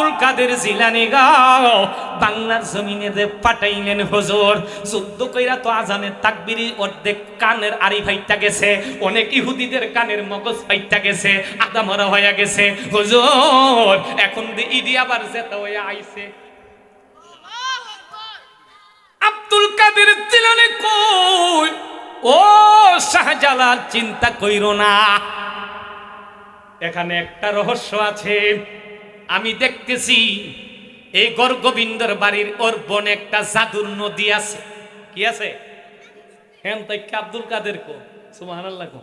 আব্দুল কাদের জিলানী গাও বাংলার জমিনে যে পাঠাইলেন হুজুর, যুদ্ধ কইরা তো আজানের তাকবীরে অর্ধেক কানের আড়ি ফাইটা গেছে, অনেক ইহুদিদের কানের মগজ ফাইটা গেছে, আদা মরা হয়ে গেছে হুজুর। এখন ঈদি আবার যেতে হয়ে আইছে। আব্দুল কাদের জিলানী কই, ও শাহজালাল চিন্তা কইরো না, এখানে একটা রহস্য আছে। আমি দেখতেছি এই গর্গবিন্দর বাড়ির ওর বনে একটা জাদুর নদী আছে। কি আছে? হ্যাঁ তাই আব্দুল কাদের কো সুবহানাল্লাহ কো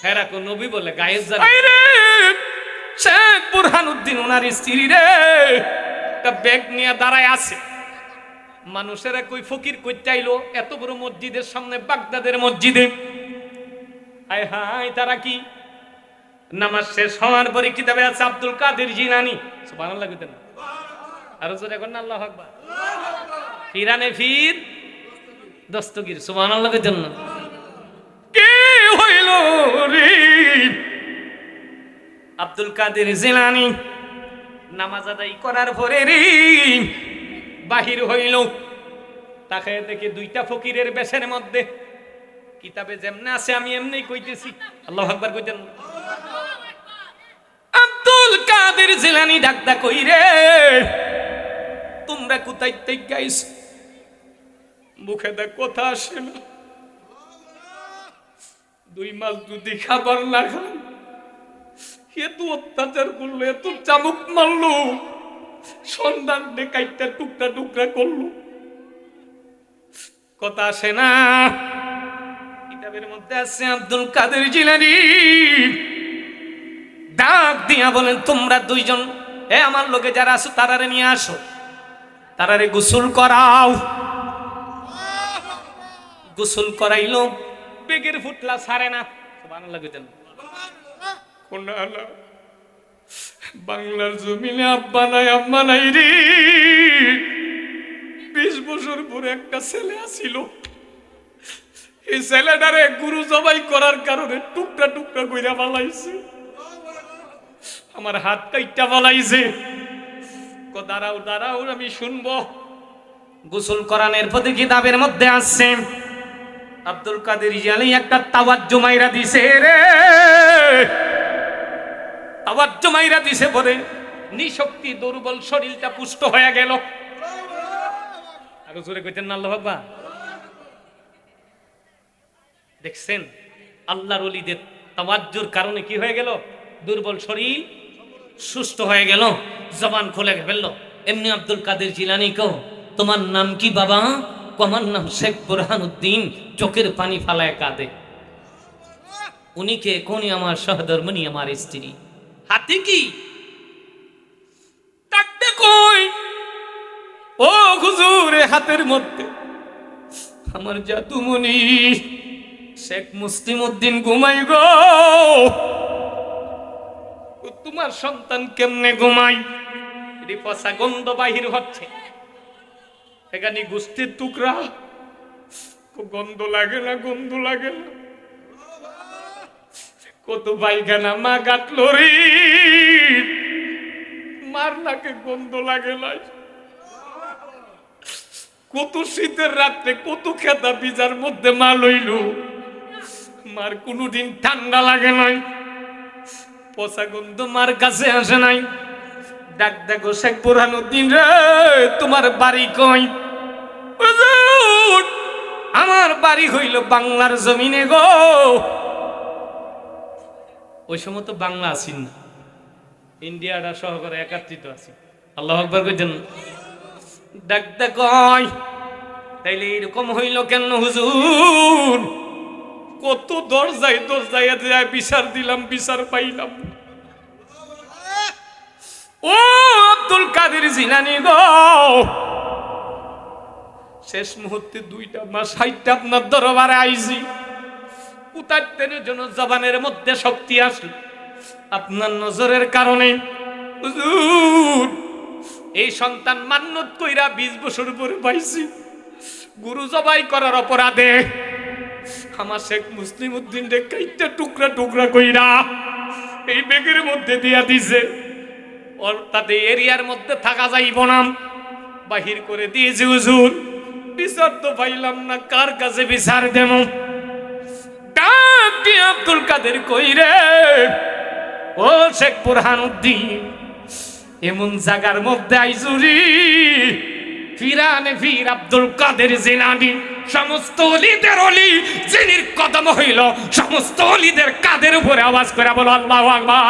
হেরা কো নবী বলে গায়েব জানে। শেখ বুরহানুদ্দিন ওনার স্ত্রী রে একটা ব্যাগ নিয়ে দাঁড়ায় আছে। মানুষেরা কই ফকির কইতে আইলো এত বড় মসজিদের সামনে, বাগদাদের মসজিদে। হায় হায়, তারা কি নামাজ শেষ হওয়ার পরে কিতাবে আছে আব্দুল কাদের জিলানী। সুবহানাল্লাহ কইতেন না? আরো জোরে করেন আল্লাহু আকবার। ফিরানে ফির দস্তগীর। সুবহানাল্লাহ কইতেন না? কি হইল রে? আব্দুল কাদের জিলানী নামাজ আদায় করার পরে রে বাহির হইল, তাকে দেখে দুইটা ফকিরের বেশের মধ্যে। কিতাবে যেমনে আছে আমি এমনি কইতেছি। আল্লাহু আকবার কইতেন না? আব্দুল কাদের জিলানী ডাকদা কই রে, তোমরা কোথায় থেকে গাইছ? মুখে দা কথা আসে না। 2 মাস যদি খাবার না খান, এত অত্যাচার করলো, এত চামুক মারলো, সন্ধান কাইটা টুকরা টুকরা করলো, কথা আসে না। কিতাবের মধ্যে আছে আব্দুল কাদের জিলানী ডাক দিয়া বলেন, তোমরা দুইজন আমার লোকে যারা আছো তারারে নিয়ে আসো, তারারে গোসল করাও। গোসল করাইলো, বেগের ফুটলা ছাড়ে না। সুবহানাল্লাহ কইতেন? কোন আল্লাহ বাংলার জমিনে আব্বা নাই আম্মা নাই রে। 20 বছর পরে একটা ছেলে আসিল, এই ছেলেটারে গুরু জবাই করার কারণে টুকরা টুকরা কইরা ফালাইছে, আমার হাত কাইটা ফালাইছে। দাঁড়াও দাঁড়াও, আমি শুনবো। গোসল করানোর পথে কিতাবের মধ্যে আসছে আব্দুল কাদের জিলানী একটা তাওয়াজ্জু মাইরা দিছে রে, তাওয়াজ্জু মাইরা দিছে পরে নিশক্তি দুর্বল শরীরটা পুষ্ট হয়ে গেল। আরো জোরে কইতেন না আল্লাহু আকবার? দেখছেন আল্লাহর ওলিদের তাওয়াজ্জুর কারণে কি হয়ে গেল? দুর্বল শরীর সুস্থ হয়ে গেল, জবান খুলে ফেললো। এমনি আব্দুল কাদের জিলানী কো, তোমার নাম কি বাবা? আমার নাম শেখ বুরহানুদ্দিন। চোখের পানি ফালায় কাঁদে। উনি কে? কোনি আমার সহধর্মিণী, আমার স্ত্রী। হাতে কি ডাকতে কই, ও হুজুর হাতের মধ্যে আমার জাদুমণি শেখ মুসলিম উদ্দিন ঘুমাই গো। তোমার সন্তান কেমনে ঘুমাই? এটি পচা গন্ধ বাহির হচ্ছে, এখানে গোস্তের টুকরা, গন্ধ লাগে না? গন্ধ লাগে না? কত পায়খানা মা গাটলো রে, মার নাকে গন্ধ লাগে নাই? কত শীতের রাত্রে কত খেতা বিজার মধ্যে মা লইল, মার কোনদিন ঠান্ডা লাগে নাই, পচা গন্ধ মার কাছে আসে নাই। ডাক দেখো শেখ বুরহানুদ্দিন রে, তোমার বাড়ি কই? আমার বাড়ি হইল বাংলার জমিনে গো। ওই সময় তো বাংলা আছেন না, ইন্ডিয়াটা সহকারে একাত্রিত আছে। আল্লাহু আকবার কইতেন? ডাক কয় তাইলে এরকম হইল কেন হুজুর? কত দরজায় দরজায় যায় বিচার দিলাম, বিচার পাইলাম। ও আব্দুল কাদের জিলানী গো, শেষ মুহূর্তে 2টা মাস হাইটা আপনার দরবারে আইছি, উতারতের জন্য জবানের মধ্যে শক্তি আসলো আপনার নজরের কারণে। হুজুর এই সন্তান মান্নত কইরা 20 বছর পরে পাইছি, গুরু জবাই করার অপরাধে আমার শেখ মুসলিম উদ্দিন রে কাইটা টুকরা টুকরা কইরা এই বেগের মধ্যে দিয়া দিছে। ও ওর তাতে এরিয়ার মধ্যে থাকা যাইব না, বাহির করে দিয়েছে হুজুর। বিচার তো পাইলাম না, কার কাছে বিচার দেব? ডাক দিয়ে আব্দুল কাদের কই রে, ও শেখ বুরহানুদ্দিন, এমন জায়গার মধ্যে আইজুরি ফিরানে ফির আব্দুল কাদের জিলানী, সমস্ত অলিদের অলি, যিনির কদম হইল সমস্ত অলিদের কাদের উপরে আওয়াজ করে বলো আল্লাহু আকবার।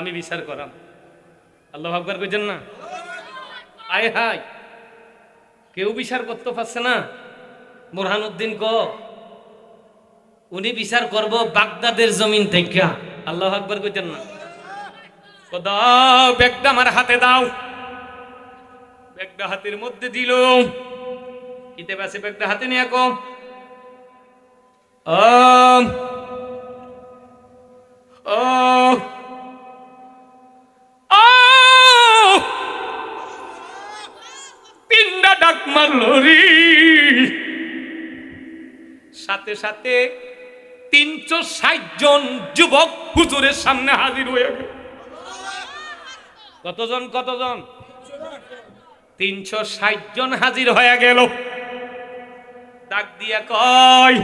আমি বিচার করাম, আল্লাহু আকবার কইছেন না? আয় হায়, কেউ বিচার করতে পারছে না। বুরহানুদ্দিন ক উনি বিচার করব বাগদাদের জমিন থেকে। আল্লাহু আকবার কইছেন না? দাও ব্যাগটা আমার হাতে দাও। ব্যাগটা হাতের মধ্যে দিল। কিতে পাশে ব্যাগটা হাতে নিয়ে কো তিনটা ডাক মারল রে, সাথে সাথে 360 জন যুবক হুজুরের সামনে হাজির হয়ে গেল। কতজন? 360 জন হাজির হয়ে গেল। ডাক দিয়া কয়,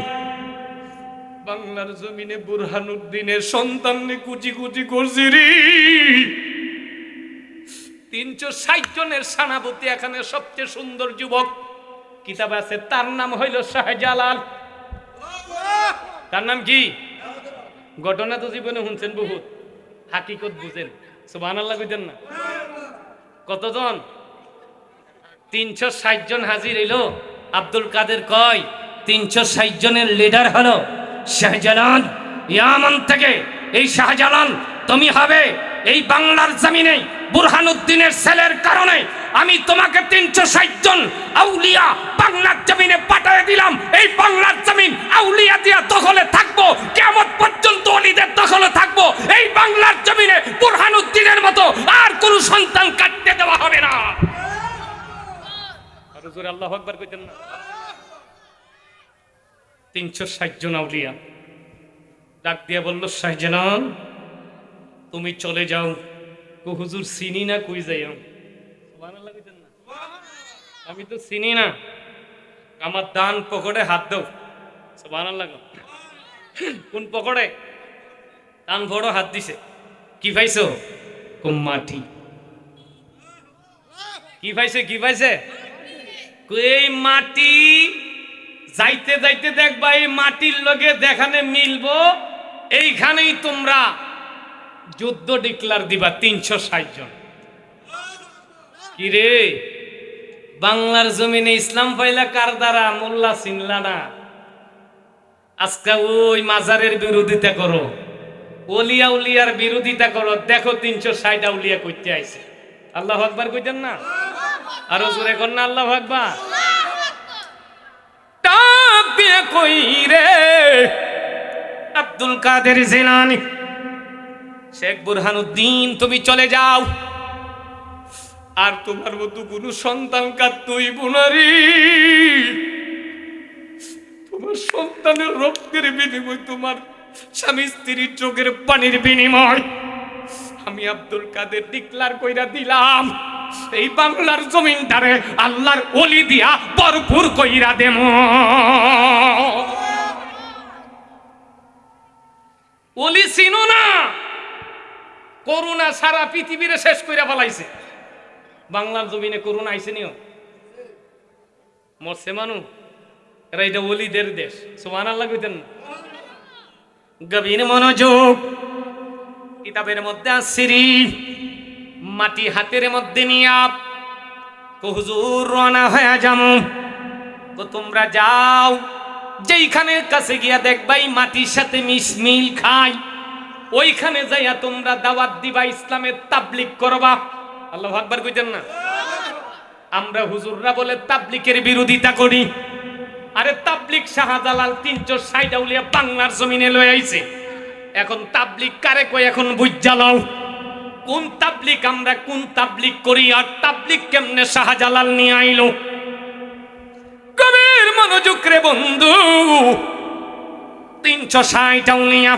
বাংলার জমিনে বুরহানুদ্দিনের সন্তানকে কুচি কুচি করছি রে। 360 জনের সেনাপতি, এখানে সবচেয়ে সুন্দর যুবক কিতাব আছে, তার নাম হইল শাহজালাল। তার নাম কি? ঘটনা তো জীবনে শুনছেন বহুত, হাকিকত বুঝেন। সুবহানাল্লাহ কইতেন না? কতজন? 360 জন হাজির হইল। আব্দুল কাদের কয় 360 জনের লিডার হলো শাহজালাল। ইয়ামান থেকে এই শাহজালাল তুমি হবে এই বাংলার জমিনে বুরহানুদ্দিনের ছেলের কারণে আমি তোমাকে 360 জন আউলিয়া বাংলার জমিনে পাঠিয়ে দিলাম। এই বাংলার জমিন আউলিয়া দিয়া দখলে থাকবো, কিয়ামত পর্যন্ত ওলিদের দখলে থাকবো। এই বাংলার জমিনে বুরহানুদ্দিনের মতো আর কোন সন্তান কাটতে দেওয়া হবে না। আর হুজুর আল্লাহু আকবার কইতেন না? 360 জন আউলিয়া ডাক দিয়ে বলল, শাহজালাল তুমি চলে যাও। হুজুর চিনি না, কই যাইও? সুবহানাল্লাহ কইতেন না? আমি তো চিনি না, আমার ডান পকেটে হাত দাও। সুবহানাল্লাহ। কোন পকেটে? ডান বড় হাত দিছে। কি পাইছো? মাটি। কি পাইছে? এই মাটি যাইতে যাইতে দেখবা এই মাটির লগে যেখানে মিলবো এইখানেই তোমরা যুদ্ধ ডিক্লার দিবা। 360 জন। কি রে, বাংলার জমিনে ইসলাম পাইলা কার দ্বারা? মোল্লা চিনলা না। আজকে ওই মাজারের বিরোধিতা করো, ওলিয়া উলিয়ার বিরোধিতা করো, দেখো 360 আউলিয়া কইতে আইছে। আল্লাহু আকবার কইতেন না? আরো জোরে কর না আল্লাহু আকবার। ডাক দিয়ে কই রে আব্দুল কাদের জিলানী, শেখ বুরহানুদ্দিন তুমি চলে যাও, আর তোমার মতো কোন সন্তান কাটতই বুনারি। তোমার সন্তানের রক্তের বিনিময়, তোমার স্বামী স্ত্রীর চোখের পানির বিনিময় আমি আব্দুল কাদের ডিক্লার কইরা দিলাম, এই বাংলার জমিনটারে আল্লাহর ওলি দিয়া ভরপুর কইরা দেম। ওলি চিনো না? করোনা সারা পৃথিবীরে শেষ কইরা ফেলাইছে। বাংলার জমিনে করোনা আইছে নিও, মরছে মানুষ। এরা এটা ওলিদের দেশ। সুবহানাল্লাহ কইতেন না? গভীর মনোযোগ। কিতাবের মধ্যে আসিরি মাটি হাতের মধ্যে নিয়া হুজুর রওনা হয়ে যামু। তো তোমরা যাও, যেইখানে কাছে গিয়া দেখবাই মাটির সাথে মিল খায়, ওইখানে যাইয়া তোমরা দাওয়াত দিবা, ইসলামের তাবলীগ করবা। আল্লাহু আকবার কইতেন না? আমরা হুজুররা বলে তাবলীগের বিরোধিতা করি। আরে তাবলীগ শাহজালাল 360 আউলিয়া বাংলার জমিনে লয়ে আইছে। এখন তাবলীগ কারে কই এখন বুঝা লও। কোন তাবলীগ আমরা কোন তাবলীগ করি, আর তাবলীগ কেমনে শাহজালাল নিয়ে আইলো। গভীর মনোযোগ রে বন্ধু। 360 আউলিয়া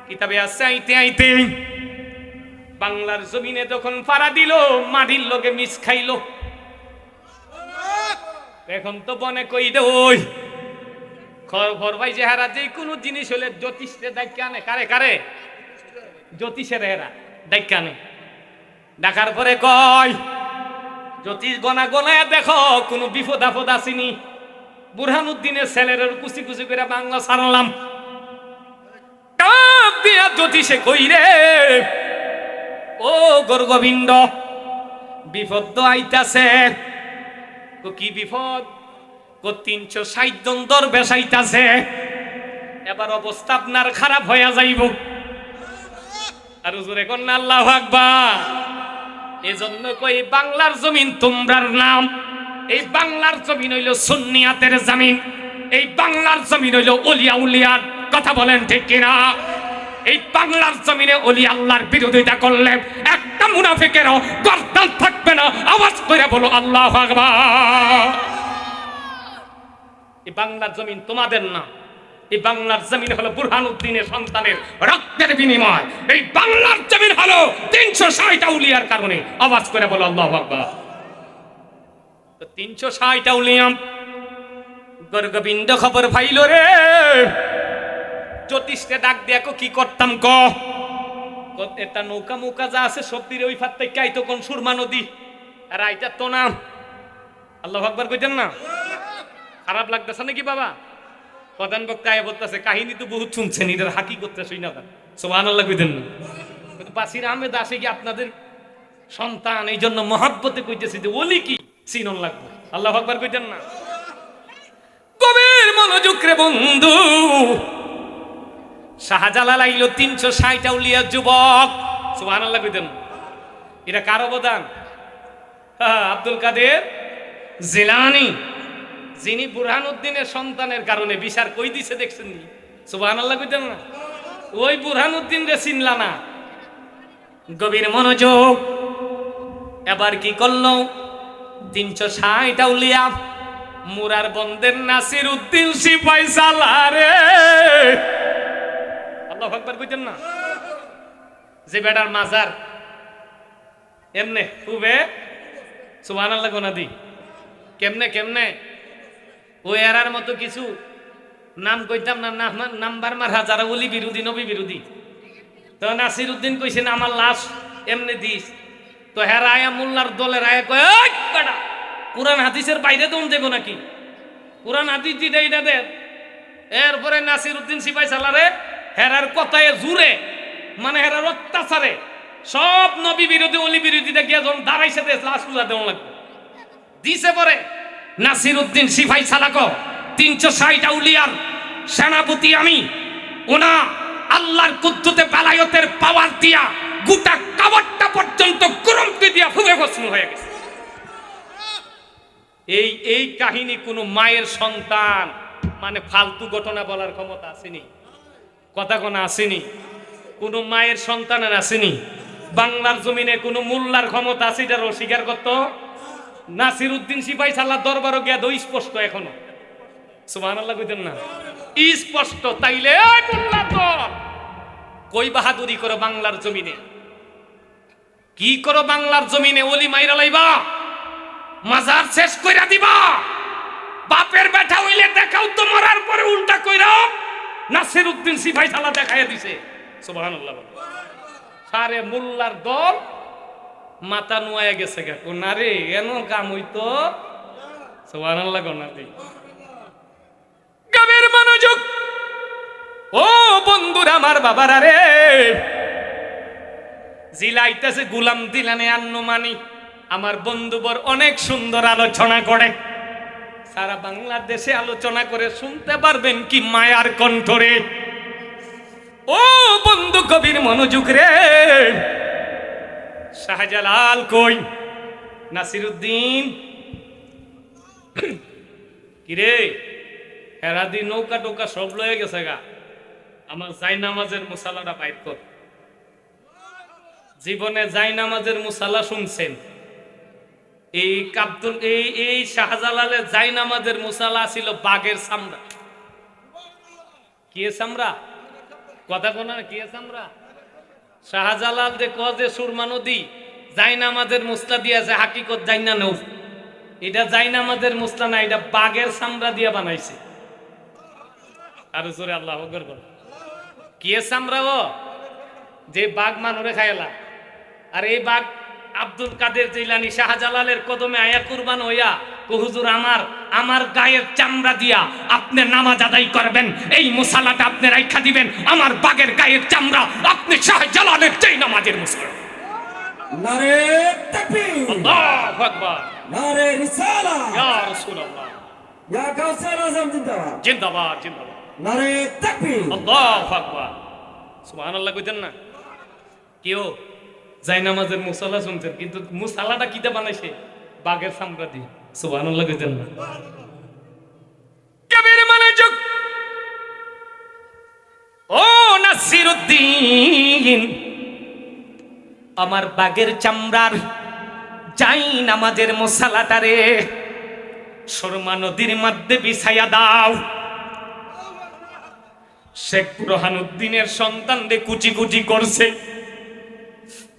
কিতাবে আছে, আইতে আইতে বাংলার জমিনে যখন পাড়া দিল মাটির লোকে মিস খাইলো। এখন তো বনে কই দে ওই খবর ভাই যে হারা যে কোনো জিনিস হলে জ্যোতিষে ডাইকা আনে। কারে কারে? জ্যোতিষের এরা ডাইকা আনে। ডাকার পরে কয় জ্যোতিষ গনা গনায় দেখো কোনো বিপদ আপদ আসেনি। বুরহানুদ্দিনের ছেলের কুচি কুচি করে বাংলা ছাড়লাম। কাপ দিয়া জ্যোতিষে কই রে ও গর্গবিন্দ বিপদ তো আইতাছে। কি বিপদ? 360 জন দরবেশ আইতাছে। এবার অবস্থা আপনার খারাপ হইয়া যাইব। আর হুজুরে কন্যা আল্লাহু আকবার। এজন্য কই বাংলার জমিন তোমরার নাম। এই বাংলার জমিন হইল সুন্নিয়াতের জমিন। এই বাংলার জমিন হইল ওলিয়া উলিয়ার। কথা বলেন ঠিক কিনা? এই বাংলার জমিনে ওলি আল্লাহর বিরোধিতা করলে একটা মুনাফিকেরও গর্দান থাকবে না। আওয়াজ করে বলো আল্লাহু আকবার। এই বাংলার জমিন তোমাদের না। এই বাংলার জমিন হলো বুরহানুদ্দিনের সন্তানের রক্তের বিনিময়। এই বাংলার জমিন হলো 360 আউলিয়ার কারণে। আওয়াজ করে বলো আল্লাহু আকবার। তো 360 আউলিয়া গর্গবিন্দ খবর পাইল রে। জ্যোতিষকে ডাক দেখো কি করতাম ক। এটা নৌকা মৌকা যা আছে সব দিয়ে ওই ফাত থেকে আইতো কোন সুরমা নদী। আর আইটা তো নাম আল্লাহু আকবার কইতেন না? খারাপ লাগতেছে নাকি বাবা? প্রধান বক্তা আয় বলতেছে কাহিনী তো বহুত শুনছেন, এটার হাকি করতেছই না। সুবহানাল্লাহ কইতেন না? বাসির আহমেদ আসে কি আপনাদের সন্তান, এই জন্য মহাব্বতে কইতেছি যে ওলি কি চিনন লাগবে। আল্লাহু আকবার কইতেন না? গভীর মনোযোগ রে বন্ধু। শাহজালাল আইলো 360 আউলিয়া যুবক। সুবহানাল্লাহ কইতেন? এটা কার অবদান? আব্দুল কাদের জিলানী, যিনি বুরহানুদ্দিনের সন্তানের কারণে বিচার কই দিছে দেখছেন নি? সুবহানাল্লাহ কইতেন না? ওই বুরহানুদ্দিন রে চিনলা না। গভীর মনোযোগ। এবার কি করলো? 360 আউলিয়া মুরার বন্দের নাসির উদ্দিন সিপাই সালারে। আল্লাহু আকবার কইতেন না? যে বেটার মাজার এমনে খুবে সুবহানাল্লাহ গোনা দি কেমনে কেমনে ওই এরার মতো কিছু নাম কইতাম না, নাম্বার মারা যারা ওলি বিরোধী নবী বিরোধী। তো নাসির উদ্দিন কইছেন আমার লাশ এমনি দিস। তো হেরা আয়া মোল্লার দলের আয়া কয় বেটা কোরআন হাদিসের বাইরে তো যাবো নাকি? কোরআন হাদিস দিটা এটা দে। এরপরে নাসির উদ্দিন সিপাই সালারে হেরার কথায় জুড়ে মানে হেরার অত্যাচারে সব নবী বিরোধী অলি বিরোধীটা গিয়ে যখন দাঁড়াইছে লাশ পূজা দেওয়া লাগবে দিছে। পরে নাসির উদ্দিন সিপাই সালাক 360 আউলিয়ার সেনাপতি আমি। ওনা আল্লাহর কুদ্দুতে বেলায়েতের পাওয়ার দিয়া গোটা কাবারটা পর্যন্ত কুরমকে দিয়া ফুবে ভস্ম হয়ে গেছে। এই কাহিনী কোন মায়ের সন্তান মানে ফালতু ঘটনা বলার ক্ষমতা আসেনি। কথা কোন আসেনি? কোন মায়ের সন্তানের আসেনি। বাংলার জমিনে কোন মোল্লার ক্ষমতা আছে যার অস্বীকার করত? নাসির উদ্দিন সিপাই সাল্লাহ দরবারও গিয়া দই স্পষ্ট এখনো। সুবহানাল্লাহ কইতেন না? স্পষ্ট। তাইলে মোল্লা তো কই বাহাদুরি করো বাংলার জমিনে? কি করো বাংলার জমিনে? ওলি মাইরা লাইবা, মাজার শেষ কইরা দিবা। বাপের বেটা হইলে দেখাও তো, মরার পরে উল্টা কইরা নাসির উদ্দিন সিপাই সাল্লাহ দেখাইয়া দিছে। সুবহানাল্লাহ। সারে মোল্লার দল মাথা নুয়াইয়া গেছে গা। না রে এন কাম হইতো। সুবহানাল্লাহ গনাতি। গভীর মনোযোগ। ও বন্ধুরা আমার বাবারা রে, জিলাইতেছে গুলাম দিলানে আন্নুমানি আমার বন্ধুবর অনেক সুন্দর আলোচনা করে। সারা বাংলাদেশে আলোচনা করে শুনতে পারবেন কি মায়ার কণ্ঠরে। ও বন্ধু গভীর মনোযোগ রে। শাহজালাল কই? নাসির উদ্দিন কিরে হেরাদি নৌকা টোকা সব লয়ে গেছে গা। আমার জাই নামাজের মুসাল্লাটা বাইর কর। জীবনে জাই নামাজের মুসাল্লা শুনছেন? এই কাব্দুল এই শাহজালালের জাই নামাজের মুসাল্লা ছিল বাঘের চামড়া। কি চামড়া? কথা কোনা কি চামড়া? শাহজালাল যে কজে সুরমা নদী জাইনামাজের মুসলা দিয়ে আছে, হাকিকত জাইনা নৌ, এটা জাইনামাজের মুসলা না, এটা বাঘের চামড়া দিয়া বানাইছে। আর জোরে আল্লাহ আকবার বল। কি চামড়া ও যে বাঘ মানুরে খাইলা। আর এই বাঘ আব্দুল কাদের জিলানী শাহজালালের কদমে আয়া কুরবান হইয়া হুজুর আমার গায়ের চামড়া দিয়া আপনি নামাজ আদায় করবেন, এই মুসালাটা আপনি রাইখা দিবেন, আমার বাঘের গায়ের চামড়া আপনি শাহজালালের যেই নামাজের মুসালা। নারে তাকবীর, আল্লাহু আকবার, নারে রিসালা, ইয়া রাসূলুল্লাহ, ইয়া কাউসার আজম জিন্দাবাদ, জিন্দাবাদ জিন্দাবাদ, নারে তাকবীর, আল্লাহু আকবার, সুবহানাল্লাহ কইতেন না কেউ জায়নামাজের মুসাল্লা শুনছেন, কিন্তু মুসাল্লাটা কিতে বানাইছে? বাঘের চামড়া দিয়ে। সুবহানাল্লাহ কইতেন না? কবির মনোযোগ। ও নাসিরউদ্দিন, আমার বাঘের চামড়ার জায়নামাজের মুসাল্লাটারে সুরমা নদীর মধ্যে বিছাইয়া দাও। শেখ বুরহানুদ্দিনের সন্তানদের কুচি কুচি করছে,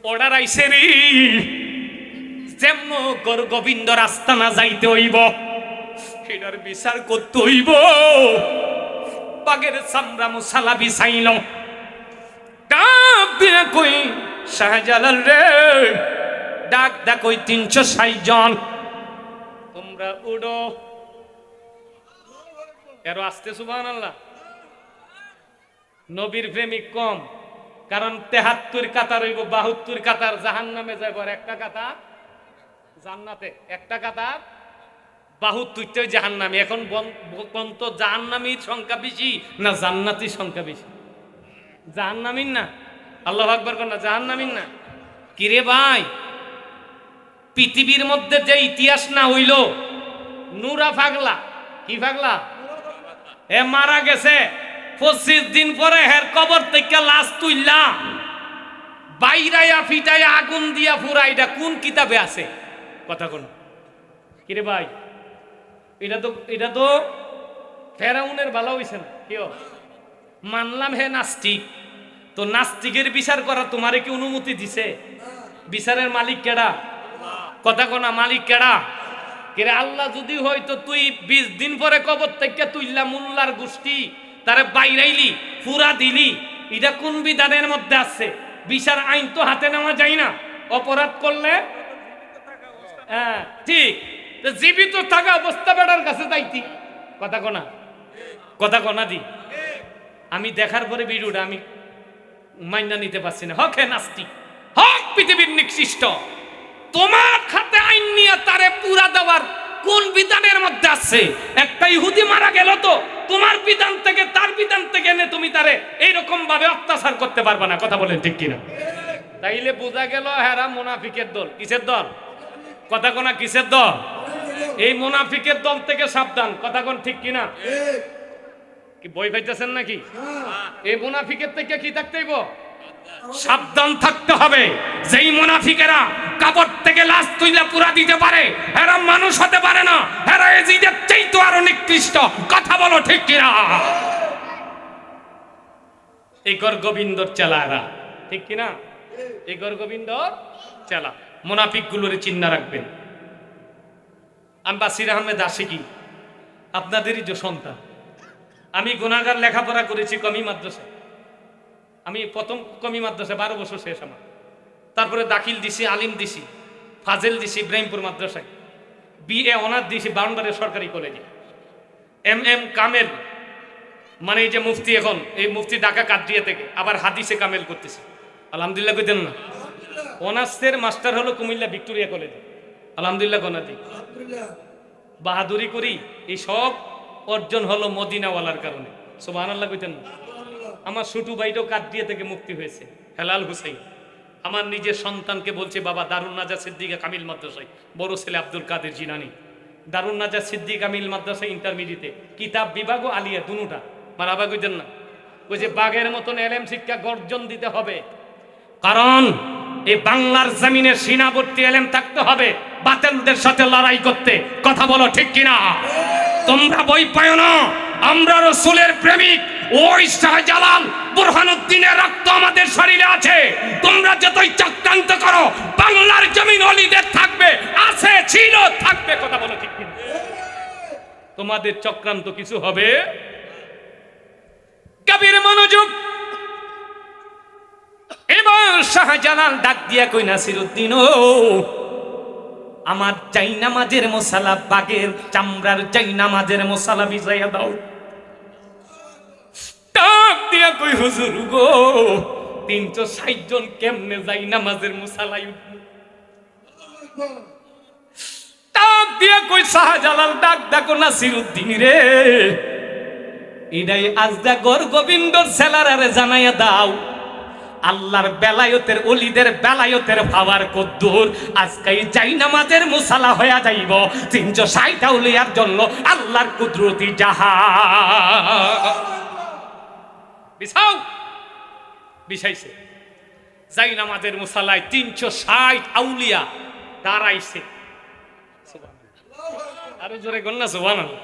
অর্ডার আইছে রে, যেমন গর গোবিন্দ রাস্তা না যাইতে হইব, এটার বিচার করতে হইব। বাঘের চামড়া মুসালা বিছাইল, ডাক দিয়া কই শাহজালাল রে, ডাক দা কই 360 জন তোমরা উড়ো। এর আসতে সুবহানাল্লাহ। নবীর প্রেমিক কম, কারণ 73 কাতার হইব, 72 কাতার জাহান্নামে যাইব, আর একটা কাতার জান্নাতে। একটা কাতার 72টাই জাহান্নামী। এখন কোন তো জাহান্নামীর সংখ্যা বেশি না জান্নাতীর সংখ্যা বেশি? জাহান্নামীর না। আল্লাহু আকবার কোন না, জাহান্নামীর না। কিরে ভাই, পৃথিবীর মধ্যে যে ইতিহাস না হইল, নুরা পাগলা, কি পাগলা, এ মারা গেছে 25 দিন পরে হের কবর থেকে লাশ তুইলা বাইরাইয়া ফিটাইয়া আগুন দিয়া পুরা। এটা কোন কিতাবে আছে? কথা কোন কিরে ভাই, এটা তো ফেরাউনের ভালো হইছে না? কেউ মানলাম হে নাস্তিক, তো নাস্তিকের বিচার করা তোমারে কি অনুমতি দিছে? বিচারের মালিক কেডা? কথা কোনা, মালিক কেডা? কিরে আল্লাহ যদি হয়তো তুই 20 দিন পরে কবর থেকে তুইলা মোল্লার গোষ্ঠী তারে বাইরাইলি, পুরা দিলি, এটা কোন বিধানের মধ্যে আছে? বিচার আইন তো হাতে নেওয়া যায় না, অপরাধ করলে। হ্যাঁ ঠিক, জীবিত থাকা অবস্থা বেটার কাছে যাইতি। কথা কোনা, কথা কোনা দি। আমি দেখার পরে ভিডিওটা আমি মাইনা নিতে পারছি না। হক হে নাস্তিক, হক পৃথিবীর নিকৃষ্ট, তোমার খাতে আইন নিয়ে তারে পুরা দেওয়ার কোন বিধানের মধ্যে আছে? একটা ইহুদি মারা গেল তো তোমার বিধান থেকে তার বিধান থেকে এনে তুমি তারে এইরকম ভাবে অত্যাচার করতে পারবা না। কথা বলেন ঠিক কিনা? তাইলে বোঝা গেল হেরা মুনাফিকের দল। কিসের দল? কথা কোনা, কিসের দল? এই মুনাফিকের দল থেকে সাবধান। কথা কোন ঠিক কিনা? কি বই পাইতেছেন নাকি? এই মুনাফিকের থেকে কি থাকতে হইব? সাবধান থাকতে হবে। যেই মুনাফিকেরা কাপড় থেকে লাশ তুইলা পুরা দিতে পারে, এরা মানুষ হতে পারে না, এরা এজিদের চাইতে আরো নিকৃষ্ট। কথা বলো ঠিক কিনা? এই গর গোবিন্দর চেলা এরা, ঠিক কিনা? এই গর গোবিন্দর চেলা। মুনাফিক গুলোর চিন্তা রাখবেন। আমি বাসির আহমেদ আশিকি, আপনাদেরই যে সন্তান। আমি গুনাহগার, লেখাপড়া করেছি কমি মাদ্রাসায়। আমি প্রথম কমি মাদ্রাসায় 12 বছর শেষ আমার। তারপরে দাখিল দিছি, আলিম দিছি, ফাজেল দিছি ইব্রাহিমপুর মাদ্রাসায়, BA অনার্স দিছি বাউন্ডারের সরকারি কলেজে, MM কামেল, মানে এই যে মুফতি, এখন এই মুফতি ঢাকা কাদ্রিয়া থেকে, আবার হাদিসে কামেল করতেছি। আলহামদুলিল্লাহ কইতেন না? অনার্সের মাস্টার হলো কুমিল্লা ভিক্টোরিয়া কলেজে। আলহামদুলিল্লাহ গনাদি বাহাদুরি করি। এই সব অর্জন হলো মদিনাওয়ালার কারণে। সুবহানাল্লাহ কইতেন না? আমার ছোট ভাইটাও কাদ্রিয়া থেকে মুক্তি হয়েছে, হেলাল হুসাইন। আমার নিজের সন্তানকে বলছে, বাবা দারুন নাজাত সিদ্দিকা কামিল মাদ্রাসায়, বড় ছেলে আব্দুল কাদের জিলানী, দারুন নাজাত সিদ্দিকা কামিল মাদ্রাসায় ইন্টারমিডিয়েটে, কিতাব বিভাগ ও আলিয়া দুটা। মারাবা কইতেন না? ওই যে বাঘের মতন এলেম শিক্ষা গর্জন দিতে হবে, কারণ এই বাংলার জমিনে সীমাবর্তী এলেম থাকতে হবে বাতিলদের সাথে লড়াই করতে। কথা বলো ঠিক কিনা? তোমরা বই পায় না, আমরা রাসূলের প্রেমিক, ওই শাহজালাল বুরহানুদ্দিনের রক্ত আমাদের শরীরে আছে। তোমরা যতই চক্রান্ত করো, বাংলার জমিন অলিদের থাকবে, আছে, ছিল, থাকবে। কথা বলো ঠিক কিনা? তোমাদের চক্রান্ত কিছু হবে? কবির মনোযোগ। এবার শাহজালাল ডাক দিয়া কই, নাসিরউদ্দিন, ও আমার জাইনামাজের মশালা, বাগের চামড়ার জাইনামাজের মশালা বিছাইয়া দাও। ডাক দিয়া কই, হুজুর গো 360 জন কেমনে জাইনামাজের মশালায় উঠবে? ডাক দিয়া কই, শাহজালাল ডাক ডাকো, নাসিরউদ্দিন রে, এটাই আজদা গর গোবিন্দর সেলারারে জানাইয়া দাও, আল্লাহর বেলায়তের, অলিদের বেলায়তের পাওয়ার কদ্দুর। আজকে জাইনামাজের মুসালা হইয়া যাইব 360 আউলিয়ার জন্য আল্লাহর কুদরতি জাহা। বিছাও, বিছাইছে। জাইনামাজের মুসালায় 360 আউলিয়া দাঁড়াইছে। আরো জোরে গণ না সুবহানাল্লাহ।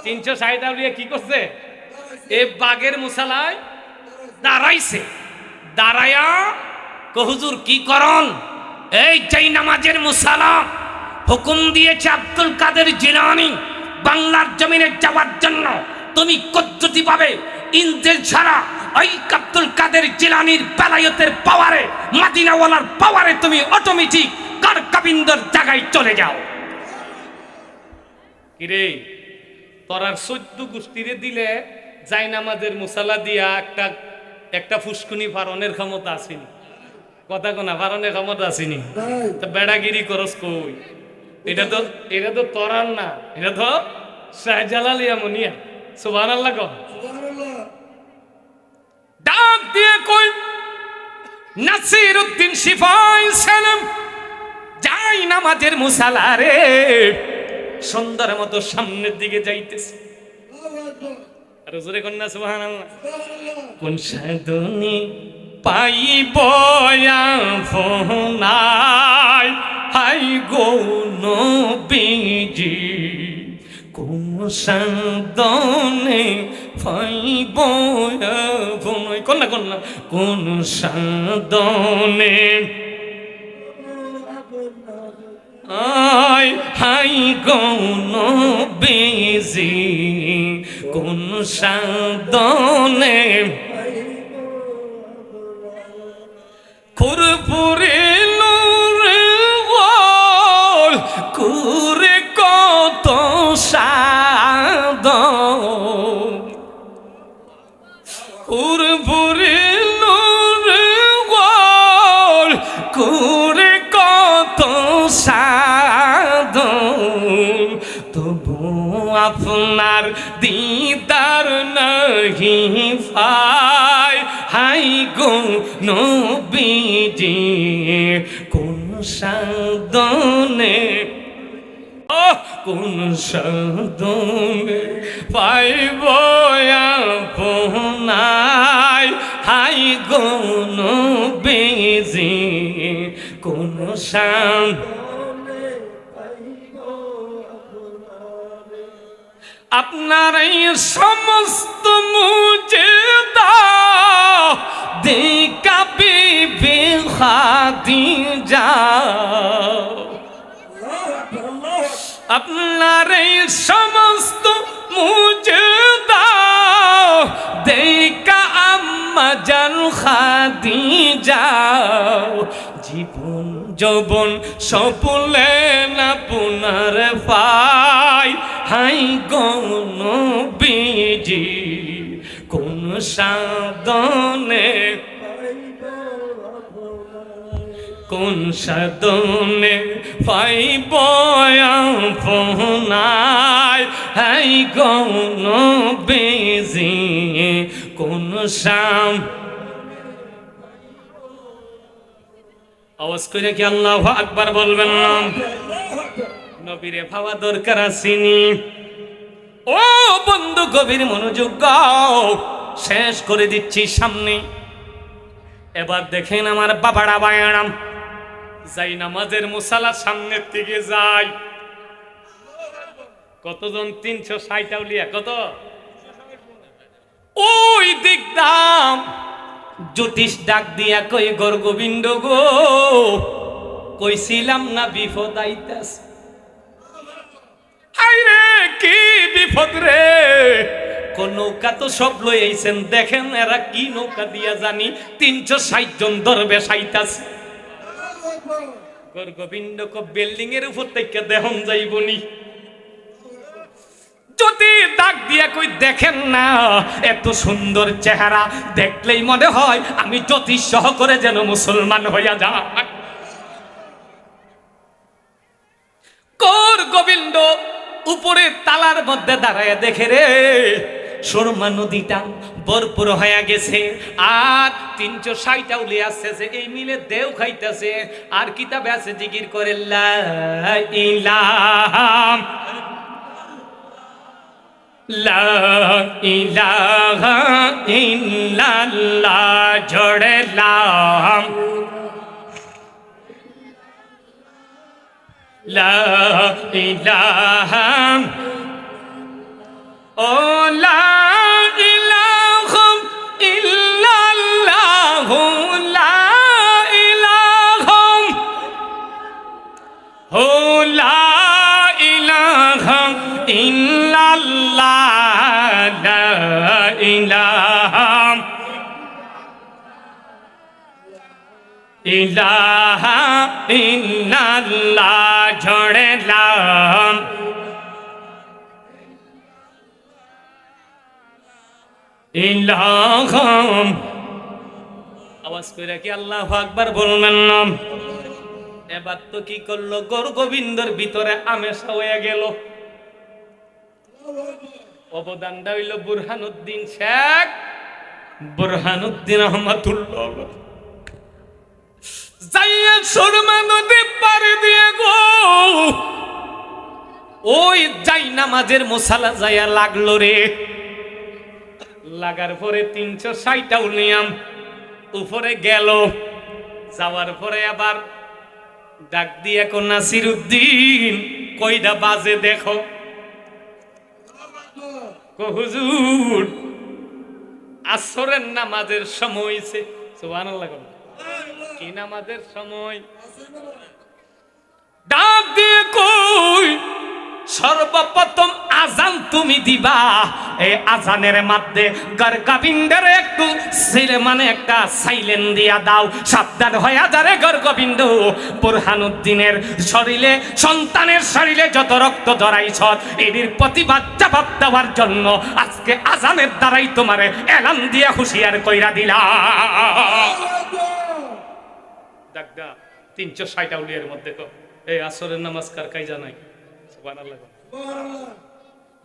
360 আউলিয়া কি করছে? এ বাগের মুসালায় দাঁড়াইছে। দাঁড়ায়া হুজুর কি করন? এই জাইনামাজের মুসালা হুকুম দিয়েছে আব্দুল কাদের জিলানী বাংলার জমিনে যাওয়ার জন্য। তুমি পদ্ধতি পাবে ইনজেল ছাড়া ওই আব্দুল কাদের জিলানীর বেলায়তের পাওয়ারে, মদিনাওয়ালার পাওয়ারে তুমি অটোমেটিক কারকাবিন্দর জায়গায় চলে যাও। কিরে তোরার 14 গোষ্ঠীরে দিলে জাইনামাজের মুসালা দিয়া একটা ফুসকুনি ফারনের ক্ষমতা আসেনি। কথা কোনা ফারনের ক্ষমতা আসেনি। তো বেড়াগিরি করস কই? এটা তো তোরার না, এটা তো শাহজালাল ইয়ামনিয়া। সুবহানাল্লাহ কও। ডাক দিয়ে কই, নাসিরউদ্দিন সিপাই সালাম জাইনামাজের মুসালা রে সুন্দর মতো সামনের দিকে যাইতেছে। আর জোরে কন্যা সুবহানাল্লাহ। কোন সাধনে পাইব আপনার হাই গো নবীজি, কোন সাধনে পাইব আপনার, কন্যা কন্যা, কোন সাধনে আয় হাই গৌন বেজি, কোন সাধনে ফুরফুরে নূরে ওল কুরে কত সাদ, ফুরফুরে নূরে ওল কুরে কত সাদ, তবু আপনার দিদার নাহি পায় হাই গো নবীজি, কোন সাধনে কোন সাধনে পাইব আপনার হাই গো নবীজি, কোন সাধনে আপনার এই সমস্ত মুজেদা দেখা বিবি খাদিজা, আপনার এই সমস্ত মুজেদা দেখা আম্মা জান খাদিজা, জীবন যৌবন সপুলে না পুনর পাই হাই গো নবীজি, কোন সাধনে কোন সাধনে পাইব আপনার হাই গো নবীজি, কোন সাম আওয়াজ করে কি আল্লাহু আকবার বলবেন না? নবীরে ভাবা দরকার আসেনি। ও বন্ধু গভীর মনোযোগ গাও, শেষ করে দিচ্ছি সামনে। এবার দেখেন আমার বাবারা বায়ারাম, জাইনামাজের মুসালা সামনের দিকে যায়। কতজন? 360 আউলিয়া। কত? ওই দেখতাম জ্যোতিষ ডাক দিয়া কই গর গোবিন্দ গো, কইছিলাম না বিপদ আইতাছে। হাই রে কি বিপদ রে, কোন নৌকা তো সব লই আইছেন, দেখেন এরা কি নৌকা দিয়া জানি 360 জন দরবেশ আইতাছে। গর গোবিন্দ কো বিল্ডিং এর উপর থেকে দেহন যাইবনি। যদি ডাক দিয়া কই দেখেন না, এত সুন্দর চেহারা দেখলেই মনে হয় আমি জ্যোতিষ সহ করে যেন মুসলমান হইয়া যাই। গর গোবিন্দ উপরে তালার মধ্যে দাঁড়ায় দেখে রে সুরমা নদীটা ভরপুর হয়ে গেছে, আর 360 উলি আসছে, এই মিলে দেও খাইতেছে। আর কিতাবে আছে জিকির করে লা ইলাহা লা ইলাহা ইল্লাল্লাহ, জোড়ে লাম লা ইলাহা ও লা ইলাহা ইল্লাল্লাহ, লা ইলাহা ও লা ইলাহা ইল্লাল্লাহ, লা ইলাহা ইলাহা ইল্লাল্লাহ, ঝড়ে লাম ইলাহা। আওয়াজ কইরা কি আল্লাহু আকবার বলবেন না? এবার তো কি করলো, গর গোবিন্দর ভিতরে আমেশা হয়ে গেল। অবদানটা হইল বুরহানুদ্দিন শেখ, বুরহানুদ্দিন রহমাতুল্লাহ। যাইয়া সুরমা নদী পাড়ি দিয়ে গো ওই যাই নামাজের মুসালা যাইয়া লাগলো রে। লাগার পরে 360 উলিয়াম উপরে গেল। যাওয়ার পরে আবার ডাক দিয়ে কোন নাসিরউদ্দিন কয়টা বাজে দেখো। হুজুর আসরের নামাজের সময় হইছে। সুবহানাল্লাহ। কি নামাজের সময়? ডাক দিয়ে কই সর্বপ্রথম আজান তুমি দিবা। এই আজানের মধ্যে গরগোবিন্দের একটু ছেলে মানে একটা সাইলেন দিয়া দাও, সাবধান হয়ে যারে গরগোবিন্দ। বুরহানুদ্দিনের শরীরে, সন্তানের শরীরে যত রক্ত জড়াইছ, এদের প্রতিবাদ জবাব দেওয়ার জন্য আজকে আজানের দ্বারাই তোমারে এলান দিয়া হুঁশিয়ার কইরা দিলাম। ডাকদা 360 আউলিয়ার মধ্যে তো এই আসরের নামাজ কার কাই জানাই। সুবহানাল্লাহ।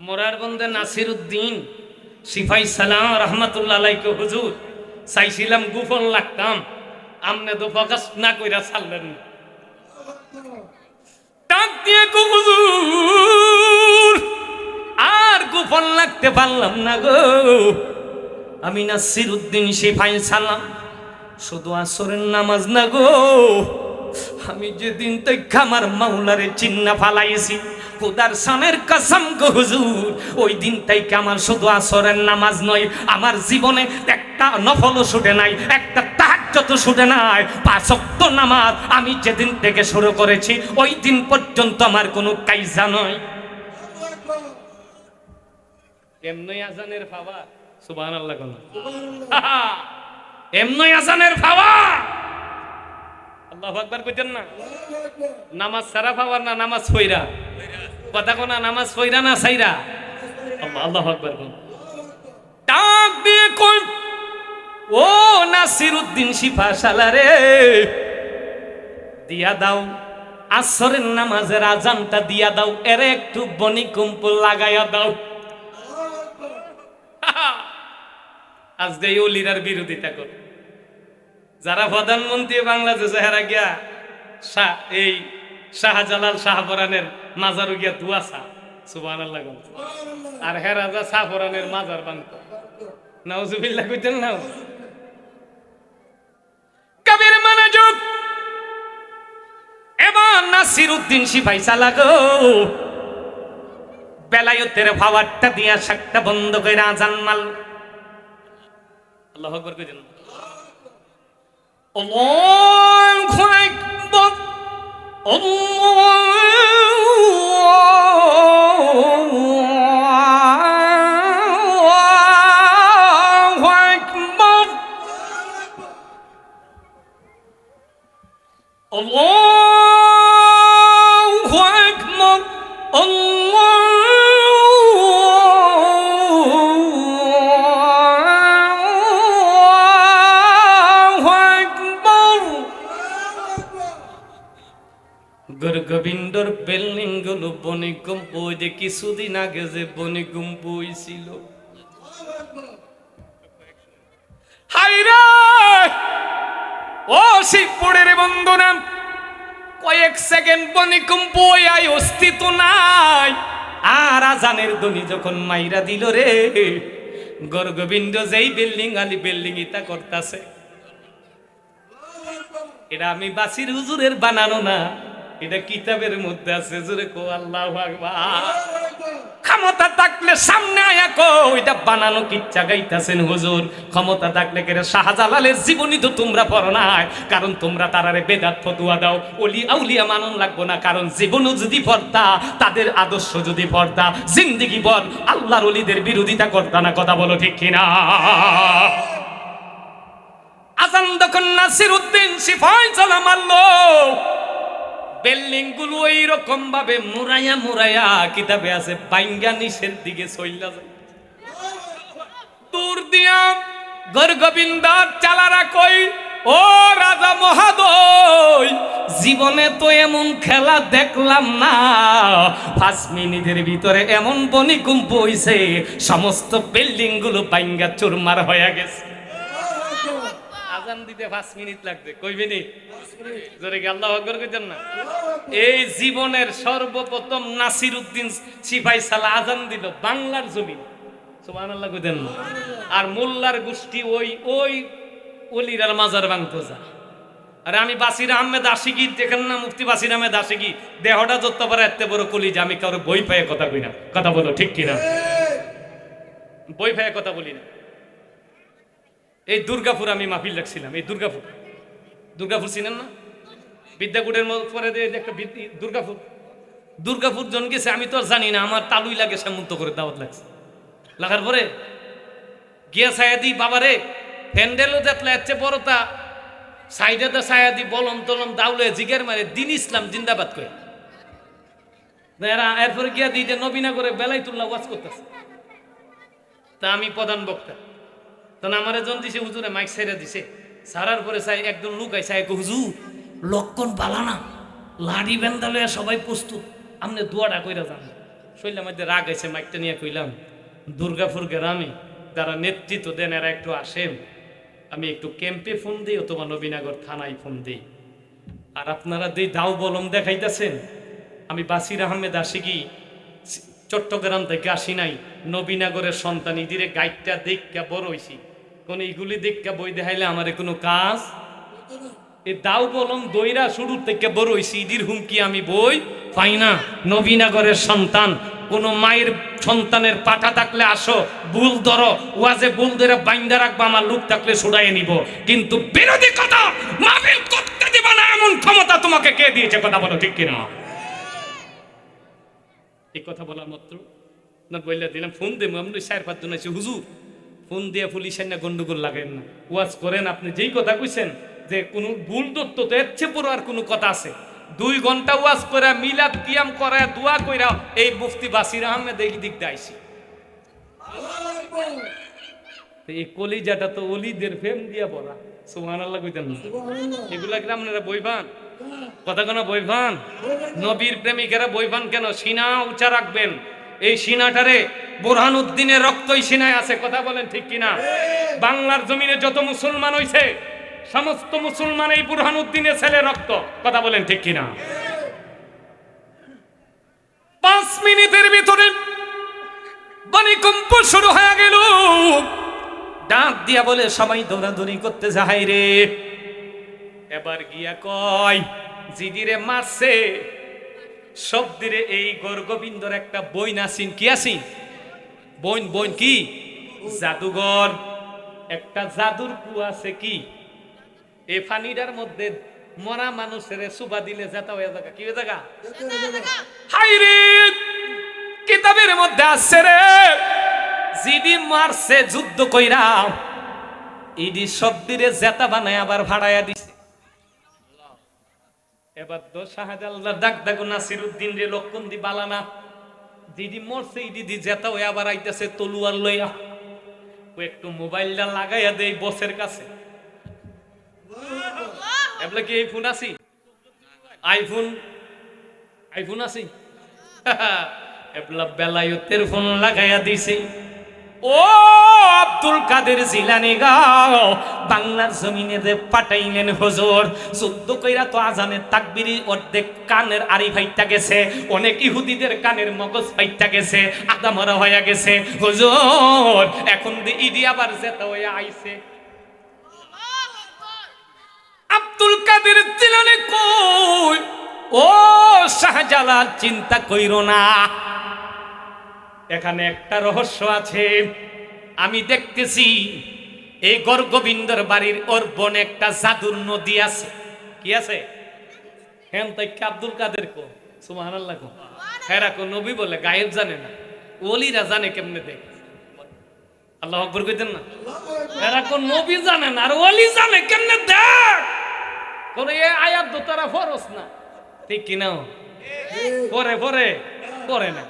মোরার বন্দে নাসিরউদ্দিন সিপাই সালাম রহমাতুল্লাহ আলাইহি হুজুর চাইছিলাম গোপন লাগতাম, আমনে তো প্রকাশ না কইরা ছাড়লেন। ডাক দিয়ে কো হুজুর আর গোপন লাগতে পারলাম না গো, আমি নাসিরউদ্দিন সিপাই সালাম শুধু আসরের নামাজ না গো, আমি যেদিন থেকে আমার মাওলারে চিন্না ফালাইছি, খোদার সানের কসম গো হুজুর, ওই দিন থেকে আমার শুধু আসরের নামাজ নয়, আমার জীবনে একটা নফল ছুটে নাই, একটা তাহাজ্জুদ ছুটে নাই। 5 ওয়াক্ত নামাজ আমি যেদিন থেকে শুরু করেছি ওই দিন পর্যন্ত আমার কোনো কাইজা নয়। এমনই আজানের ফাওয়া। সুবহানাল্লাহ। এমনই আজানের ফাওয়া। আল্লাহু আকবার কইতেন না? নামাজ সারা পাওয়ার না নামাজ পয়রা? কথা কোনা নামাজ পয়রা না সাইরা? আল্লাহু আকবার। ডাক দিয়ে কই ও নাসিরউদ্দিন সিফা শালারে দিয়া দাও, আসরের নামাজের আজানটা দিয়া দাও, এর একটু বনি কুম্পল লাগাইয়া দাও। আজকে ওলিরার বিরোধিতা কর, যারা প্রধানমন্ত্রী বাংলাদেশে হেরা গিয়া এই শাহজালাল শাহপরানের মাজারু গিয়া দুয়াশা। সুবহানাল্লাহ। আর হেরা যা শাহপরানের মাজার বানত। নাউজুবিল্লাহ কইতেন না? কবির মনোযোগ। এবার নাসিরউদ্দিন সিপাই সালাহ বেলায়েতের ফাওয়ারটা দিয়া শাকটা বন্ধ কইরা আজান মাল। আল্লাহু আকবার কইতেন আল্লাহু আকবার আল্লাহু আকবার আল্লাহু আকবার আল্লাহু আকবার গোবিন্দর বিল্ডিং গুলো ভূমিকম্প ওই যে কিছুদিন আগে যে ভূমিকম্প হয়েছিল হাইরা ও শিবপুরের বন্ধুরা কয়েক সেকেন্ড ভূমিকম্প আই অস্তিত্ব নাই আর আজানের ধ্বনি যখন মাইরা দিল রে গোবিন্দ যেই বিল্ডিং আলি বিল্ডিং ইতা করতেছে এটা আমি বাসির হুজুরের বানানো না এটা কিতাবের মধ্যে আছে জোরে কো আল্লাহু আকবার ক্ষমতা থাকলে সামনে আয়া কো এটা বানানো কিচ্ছা গাইতাছেন হুজুর ক্ষমতা থাকলে কেরে শাহজালালের জীবনী তো তোমরা পড়ো না কারণ তোমরা তারারে বেদাত ফতোয়া দাও ওলি আউলিয়া মানন লাগবো না কারণ জীবনও যদি পড়তা তাদের আদর্শ যদি পড়তা জিন্দেগি ভর আল্লাহর ওলিদের বিরোধিতা করতা না কথা বলো ঠিক কিনা আজান যখন নাসিরউদ্দিন সিফাই সালাম মারলো বিল্ডিং গুলো এইরকম ভাবে মুরাইয়া মুরাইয়া কিতাবে আছে বাইঙ্গা নিচের দিকে চইলা যায় দূর দিয়া গোবিন্দার চালারা কই ও রাজা মহাদয় জীবনে তো এমন খেলা দেখলাম না 5 মিনিটের ভিতরে এমন ভূমিকম্প হইছে সমস্ত বিল্ডিং গুলো বাইঙ্গা চুরমার হয়ে গেছে আজান দিতে 5 মিনিট লাগবে কইবেনি জোরে কি আল্লাহু আকবার কইতেন না এই জীবনের সর্বপ্রথম নাসিরউদ্দিন সিপাহী সালা আজান দিল বাংলার জমিন সুবহানাল্লাহ কইতেন না আর মোল্লার গোষ্ঠী ওই ওলিরার মাজার ভাঙতো যা আরে আমি বাসির আহমেদ আশিকি দেখেন না মুফতি বাসির আহমেদ আশিকি দেহটা যত পারে এত বড় কলিজা আমি কারো বই পায়ে কথা কই না কথা বলো ঠিক কিনা বই পায়ে কথা বলি না এই দুর্গাপুর আমি মাহফিল রাখছিলাম এই দুর্গাপুর চিনেন না বিদ্যাকুটের পরে একটা দুর্গাপুর জন গেছে আমি তো আর জানি না আমার তালুই লাগে সামন্ত করে দাওয়াত লাগছে লাগার পরে গিয়া সায়াদি বাবারে প্যান্ডেলও দেখলে এত বড়টা সাইডে তো সায়াদি বলম তলম দাউলে জিগের মারে দিন ইসলাম জিন্দাবাদ করে এরপরে গিয়া দিতে নবীনা করে বেলাইতুল্লাহ ওয়াজ করতেছে তা আমি প্রধান বক্তা তখন আমার জন দিছে হুজুরে মাইক সাইরা দিছে সারার পরে চাই একজন লোক আইসা এক হুজুর লক্ষণ বালানা লাড়ি বেন্দালে সবাই প্রস্তুত আপনি দোয়াটা কইরা যান শৈলার মধ্যে রাগ আছে মাইকটা নিয়ে কইলাম দুর্গাপুর গ্রামে যারা নেতৃত্ব দেন এরা একটু আসেন আমি একটু ক্যাম্পে ফোন দিই অথবা নবীনগর থানায় ফোন দিই আর আপনারা যেই দাও বলম দেখাইতেছেন আমি বাসির আহমেদ আশিকি চট্টগ্রাম থেকে আসি নাই নবীনগরের সন্তান ইদিরে গাইডটা দেখা বড় হইছি কোন এইগুলি দেখা বই দেখাইলে আমার কোনো কাজ এই দাও বলম দইরা শুরু থেকে বড় হইছি ইদির হুমকি আমি বই পাই না নবীনগরের সন্তান কোন মায়ের সন্তানের পাঠা থাকলে আসো ভুল ধরো ওয়াজে ভুল ধরে বাইন্দা রাখবো আমার লোক থাকলে ছুড়াইয়ে নিব কিন্তু বিরোধী কথা মাহফিল করতে দিবা না এমন ক্ষমতা তোমাকে কে দিয়েছে কথা বলো ঠিক কিনা এই কথা বলার মাত্র না বললে দিলাম ফোন দেবো আপনি 4-5 জন আছে হুজুর ফোন দিয়ে পুলিশের না গন্ডগোল লাগেন না ওয়াজ করেন আপনি যেই কথা কইছেন যে কোনো ভুল তথ্য তো এর চেয়ে পুরো আর কোনো কথা আছে 2 ঘন্টা ওয়াজ করে মিলাদ কিয়াম করে দোয়া কইরা এই মুফতি বাসির আহমেদ এই দিক দিয়ে আইছি এই কলিজাটা তো ওলিদের ফেম দিয়া পড়া সুবহানাল্লাহ কইতেন না এগুলা কি আপনারা বইবান কথা কোন বইবান নবীর প্রেমিকেরা বইবান কেন সিনা উঁচা রাখবেন এই সিনাটারে বুরহানুদ্দিনের রক্তই সিনায় আছে কথা বলেন ঠিক কিনা বাংলার জমিনে যত মুসলমান হইছে সমস্ত মুসলমান এই বুরহানুদ্দিনের ছেলে রক্ত কথা বলেন ঠিক কিনা 5 মিনিটের ভিতরে ভূমিকম্প শুরু হয়ে গেল ডাক দিয়া বলে সবাই দৌড়াদৌড়ি করতে যায় রে এবার গিয়া কয় জিদিরে মারছে সব দিরে এই গোবিন্দর একটা বই নাসিন কি আছি বইন কি জাদুঘর একটা জাদুর কুয়া আছে কি এই পানিটার মধ্যে মরা মানুষের সুবা দিলে যেটা হয়ে যাগা কি হয়ে যাগা হাইরে কিতাবের মধ্যে আছে রে জিডি মারছে যুদ্ধ কইরা ইডি শব্দিরে জেতা বানায় আবার ভাড়ায়া দিছে এবার তো শাহজালাল ডাক ডাকু নাসিরউদ্দিন রে লক্ষণ দি বালানা দিদি মরছে ইডি দি জেতা হয়ে আবার আইতাছে তলুয়ার লইয়া ও একটু মোবাইলটা লাগাইয়া দেই বসের কাছে এবলে কি এই ফোন আছি আইফোন আছি এবলা বেলায়তের ফোন লাগাইয়া দিছে ও আব্দুল কাদের জিলানী গাও বাংলার জমিনে যে পাঠাইলেন হুজুর যুদ্ধ কইরা তো আজানের তাকবীরে অর্ধেক কানের আড়ি ফাইটা গেছে অনেক ইহুদিদের কানের মগজ ফাইটা গেছে আদা মরা হয়ে গেছে হুজুর এখন ইডি আবার যেতে হয়ে আইছে আব্দুল কাদের জিলানী কই ও শাহজালাল চিন্তা কইরো না এখানে একটা রহস্য আছে আমি দেখতেছি এই গর্গবিন্দর বাড়ির ওর বনে একটা জাদুর নদী আছে কি আছে হেন তাই আব্দুল কাদের কো সুবহানাল্লাহ কো হেরা কো নবী বলে গায়েব জানে না ওলিরা জানে কেমনে দেখ আল্লাহু আকবার কইতেন না হেরা কো নবী জানে না আর ওলি জানে কেমনে দেখ কোন এই আয়াত তো তারা ফরজ না ঠিক কি না পরে পরে পরে না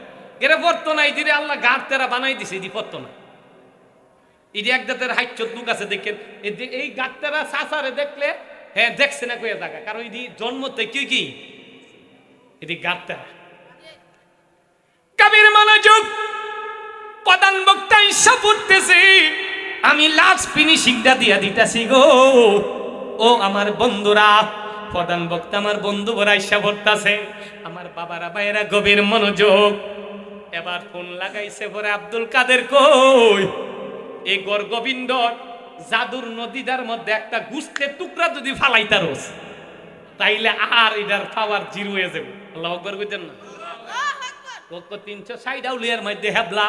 এরে পড়তো না ইদিরে আল্লাহ গাড় তেরা বানাই দিছে ইদি পড়তো না ইদি একদাতের হাইট লুক আছে দেখেন এই গাড় তেরা সাসারে দেখলে হ্যাঁ দেখছে না কয়ে জায়গা কারণ ইদি জন্মতে কি ইদি গাড় তেরা কবির মনোযোগ প্রধান বক্তা ইসা পড়তেছে আমি লাস্ট ফিনিশিংটা দিয়া দিতাছি গো ও আমার বন্ধুরা প্রধান বক্তা আমার বন্ধু বড় ইসা পড়তাছে আমার বাবারা ভাইয়েরা গভীর মনোযোগ এবার ফোন লাগাইছে পরে আব্দুল কাদের কই এই গর্গবিন্দ জাদুর নদীটার মধ্যে একটা গুস্তের টুকরা যদি ফালাইতারস তাইলে আর এটার পাওয়ার জিরো হয়ে যাবে আল্লাহু আকবার কইতেন না কত 360 আউলিয়ার মধ্যে হেবলা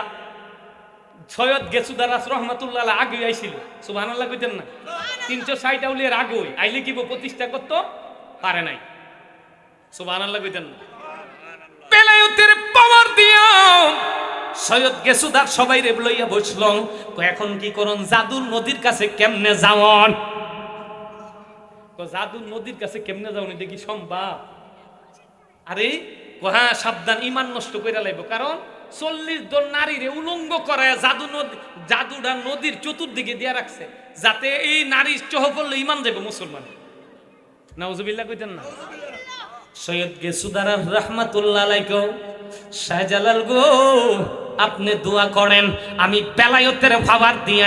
সৈয়দ গেসুদারাস রহমাতুল্লাহ আলাইহি আগে আইছিল সুবহানাল্লাহ কইতেন না 360 আউলিয়ার আগে আইলে কি প্রতিষ্ঠা করত পারে নাই সুবহানাল্লাহ কইতেন না বেলায়েতের পাওয়ার দিয়া সৈয়দ গেসুদার সবাই রে লইয়া বসলো এখন কি করুন জাদুর নদীর কাছে কেমনে যাওন জাদুর নদীর কাছে কেমনে যাওন এটা কি সম্ভব আরে হ্যাঁ সাবধান ইমান নষ্ট কইরা লাইব কারণ 40 জন নারীরে উলঙ্গ করায় জাদুটা নদীর চতুর্দিকে দিয়া রাখছে যাতে এই নারী চহ পড়লে ইমান যাবে মুসলমান নাউজুবিল্লাহ কইতেন না সৈয়দ গেসুদার রহমাতুল্লাহ আলাইহি শাহজালাল গো আপনি দোয়া করেন আমি বেলায়েতের পাওয়ার দিয়া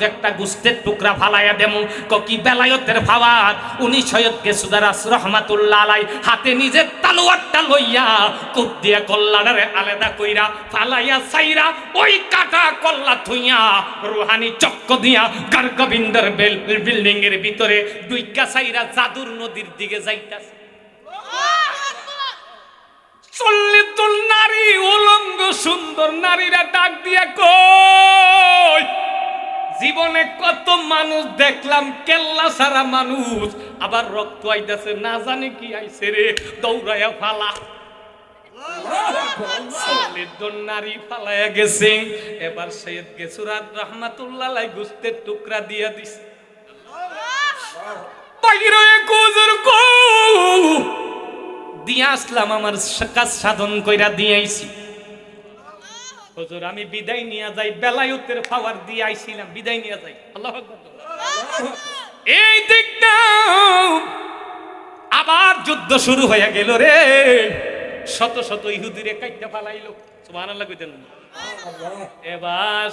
একটা গুস্তের টুকরা ফালাইয়া দেমু কি বেলায়েতের পাওয়ার উনি সৈয়দ গেসুদার রহমাতুল্লাহ আলাইহি হাতে নিজে তালোয়ারটা লইয়া কুপ দিয়া কল্লারে আলাদা কইরা ফালাইয়া সাইরা ওই কাটা কল্লা থুইয়া রুহানি চক্ক দিয়া গর্গবিন্দর বিল্ডিং এর ভিতরে দুইকা সাইরা জাদুর নদীর দিকে যাইতাছে 40 জন নারী উলঙ্গ সুন্দর নারীরা ডাক দিয়া কই জীবনে কত মানুষ দেখলাম কেল্লা সারা মানুষ আবার রক্ত আইতাছে না জানি কি আইছে রে দৌড়ায়া ফালা 40 জন নারী ফালায়া গেছে এবার সৈয়দ গেসুরাত রহমাতুল্লাহ আলাইহি গুস্তের টুকরা দিয়া দিছে বাইরে কোজর কো দিয়া আসলাম আমার কাজ সাধন কইরা দিয়েছি হুজুর আমি বিদায় নিয়ে যাই বেলায়েতের পাওয়ার দিয়ে আইছিলাম বিদায় নিয়ে যাই আল্লাহু আকবার এই দিকটা আবার যুদ্ধ শুরু হয়ে গেল রে শত শত ইহুদিরে কাইটা ফালাইলো সুবহানাল্লাহ কইতেন এবার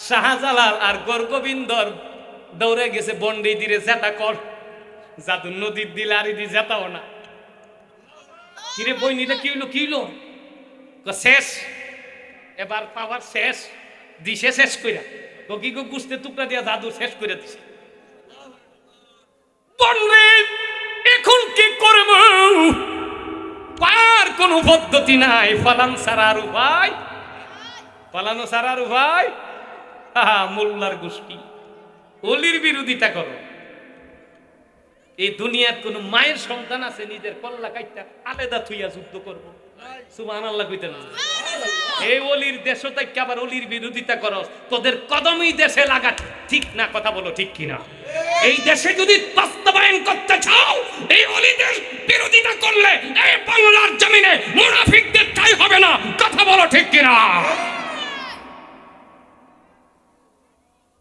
শাহজালাল আর গর্গবিন্দর দৌড়ে গেছে বন্ডি দিরে জেতা কর জাদু নদীর দিলে আর দি জেতাও না কিরে বইনিটা কি হইলো শেষ এবার পাওয়ার শেষ দিছে শেষ কইরা কি গো গুস্তে টুকরা দিয়া জাদু শেষ কইরা দিছে পণ্ডিত এখন কি করব পার কোন পদ্ধতি নাই পালান সারার উপায় মোল্লার গোষ্ঠী অলির বিরোধিতা করো। এই দুনিয়ার কোন মায়ের সন্তান আছে নিজের কল্লা কাইটা আলাদা থুইয়া যুদ্ধ করবো? সুবহানাল্লাহ কইতেন না। এই অলির দেশ থেকে আবার অলির বিরোধিতা করো, তোদের কদমই দেশে লাগা ঠিক না? কথা বলো ঠিক কিনা? এই দেশে যদি বাস্তবায়ন করতে চাও, এই অলিদের বিরোধিতা করলে এই বাংলার জমিনে মুনাফিকদের ঠাঁই হবে না। কথা বলো ঠিক কিনা?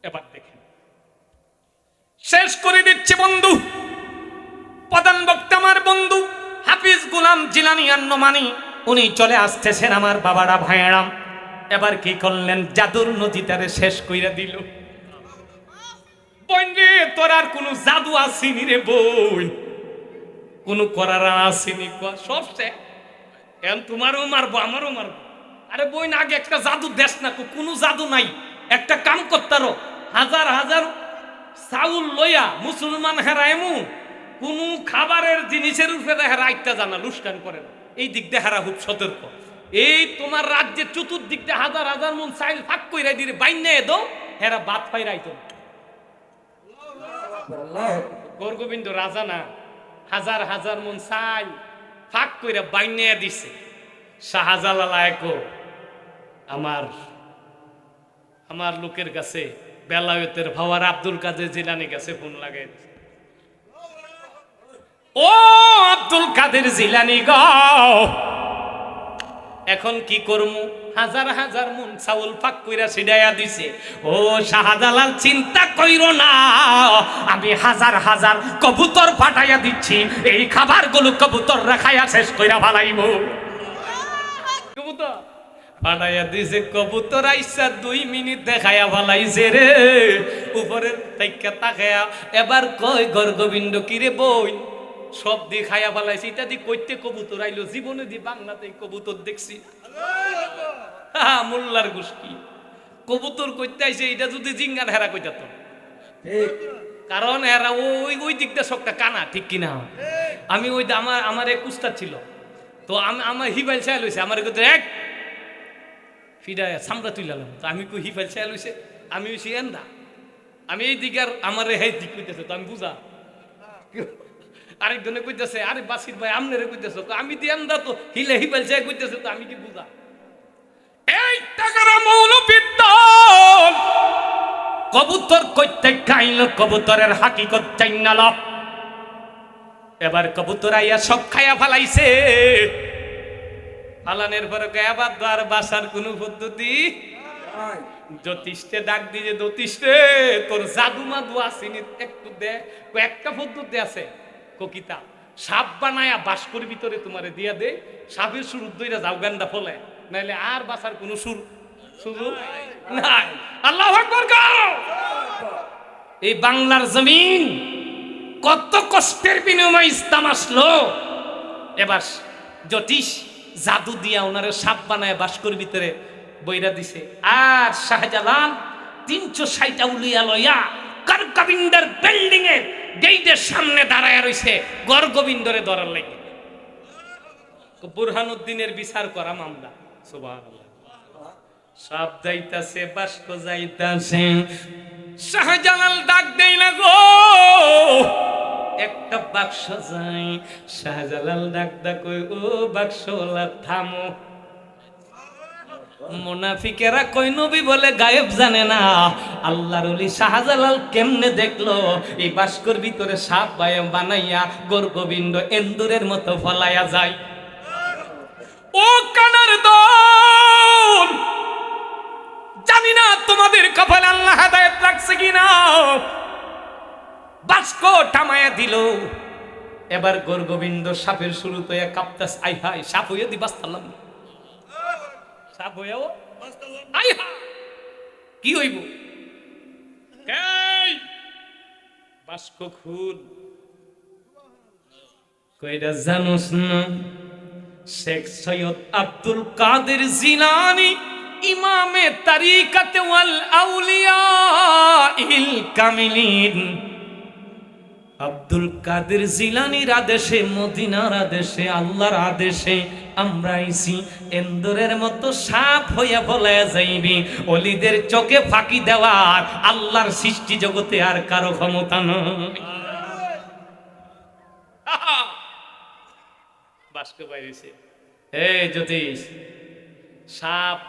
এবার দেখেন, শেষ করে দিচ্ছে বন্ধু। প্রধান বক্তা আমার বন্ধু হাফিজ গোলাম জিলানী আন্নমানি, উনি চলে আসতেছেন আমার বাবারা ভাইয়েরাম। এবার কি করলেন? জাদুর নদীটারে শেষ কইরা দিল। বোন রে, তোর আর কোনো জাদু আসেনি রে বোন, কোনো করার আসেনি, সব শেষ। এখন তোমারও মারবো আমারও মারবো। আরে বোন, আগে একটা জাদু দেশ না, কোনো জাদু নাই। একটা কাম করতারো, হাজার হাজার চাউল লইয়া মুসলমান হেরা এমন কোন খাবারের জিনিসের উপরে হেরা আইটা জানা লুস্কান করে না। এই দিক দিয়ে হেরা খুব সতর্ক। এই তোমার রাজ্যের চতুর্দিক দিয়ে হাজার হাজার মন চাইল ফাঁক কইরা দিয়ে বাইনে দো, হেরা বাদ পাইরাইতো। গৌরগোবিন্দ রাজা না, হাজার হাজার মন চাইল ফাঁক কইরা বাইনে দিছে। শাহজালালায়কো আমার লোকের কাছে বেলায়েতের ভাওয়ার আব্দুল কাদের জিলানী কাছে ফোন লাগাই, ও আব্দুল কাদের জিলানী গো, এখন কি করমু? হাজার হাজার মন চাউল ফাঁক কইরা ছিড়াইয়া দিছে। ও শাহজালাল, চিন্তা কইরো না, আমি হাজার হাজার কবুতর পাঠাইয়া দিচ্ছি, এই খাবারগুলো কবুতর রাখাইয়া শেষ কইরা ফালাইব। কবুতর পাঠাইয়া দিছে, কবুতর আইসা 2 মিনিট দেখাইয়া ফালাইছে রে উপরের তাইকা তাকায়া। এবার কই গর্গবিন্দ, কিরে বই, সব দিয়ে খাইয়া ফালাইছে, এটা দিয়ে কইতে কবুতর আইলো? জীবনে দি বাংলাতে কবুতর দেখছি? মোল্লার গোষ্ঠী কবুতর কইতে আইছে, এটা যদি জিঙ্গার হেরা কইতাত। কারণ এরা ওই দিকটা সবটা কানা, ঠিক কিনা? আমি ওই আমার এক উস্তাদ ছিল, তো আমার হিবাইল চাইল হয়েছে, আমার এক ফিডা সামরা তুইলাম। তো আমি কই হিবাইল চাইল হয়েছে, আমি হয়েছি এন্দা, আমি এই দিকে আর আমার এই দিক কইতেছে, তো আমি বুঝা। আরেকজনে কইতেছে, আরে বাসির ভাই আমনেরে কইতেছে, তো আমি দি এন্দা, তো হিলে হিবাইল চাই কইতেছে, তো আমি কি বুঝা? এই টাকারা মৌলবিদ্যাল কবুতর কইতে খাইল, কবুতরের হাকিকত চাইনাল। এবার কবুতর আইয়া সব খাইয়া ফালাইছে। ফালানের পরে আবার আর বাসার কোন পদ্ধতি? জ্যোতিষে ডাক দিয়ে, জ্যোতিষে তোর জাদু মাদু আসেনি, একটু দে। একটা পদ্ধতি আছে, ককিতা সাপ বানায়া বাস্কর ভিতরে তোমারে দিয়া দে, সাপের সুর দইরা যাও গান্ডা ফলে, নাইলে আর বাসার কোন সুযোগ নাই। আল্লাহু আকবার গাও। এই বাংলার জমিন কত কষ্টের বিনিময়ে ইসলাম আসলো। এবার জ্যোতিষ জাদু দিয়া ওনারে সাপ বানায় বাস্কর ভিতরে বইরা দিছে। আর শাহজালাল 360 আউলিয়া লইয়া গর্গোবিন্দর বিল্ডিং এর গেটের সামনে দাঁড়ায় রইছে গর্গোবিন্দরে ধরার লাগে। বুরহানুদ্দিনের বিচার করা মামলা। সুবহানাল্লাহ। সাপ যাইতাছে, বাস্ক যাইতাছে, শাহজালাল ডাক দেই না গো, একটা বাক্স যাই। শাহজালাল ডাক কই, ও বাক্সওয়ালা থামো। মুনাফিকেরা কই নবী বলে গায়েব জানে না। আল্লাহর ওলি শাহজালাল কেমনে দেখলো এই বাস্কর ভিতরে সাপ বানাইয়া গর্গোবিন্দ এন্দুরের মতো ফলাইয়া যায়। ও কানার দল, জানি না তোমাদের কপালে আল্লাহ হেদায়েত রাখছে কিনা। বাস্ক থামাইয়া দিল। এবার গর্গোবিন্দ সাপের শুরুতে কাঁপতাস, আই হাই সাপ হইয়া দি বাস্তালাম, সাপ হইয়াও আই হা, কি হইব? এই বাস্ক খুল। কইরা জানোস না শেখ সৈয়দ আব্দুল কাদের জিলানী ইমামে তারিকাতে ওয়াল আউলিয়া ইল কামিলিন, আব্দুল কাদের জিলানির আদেশে, মদিনার আদেশে, আল্লাহর আদেশে আমরা আইছি। এন্দরের মতো সাপ হইয়া বলায়া যাইবি। অলিদের চোখে ফাঁকি দেওয়ার আল্লাহর সৃষ্টি জগতে আর কারো ক্ষমতা নয়। বাস্ক বাইরেছে। এই জ্যোতিষ, সাপ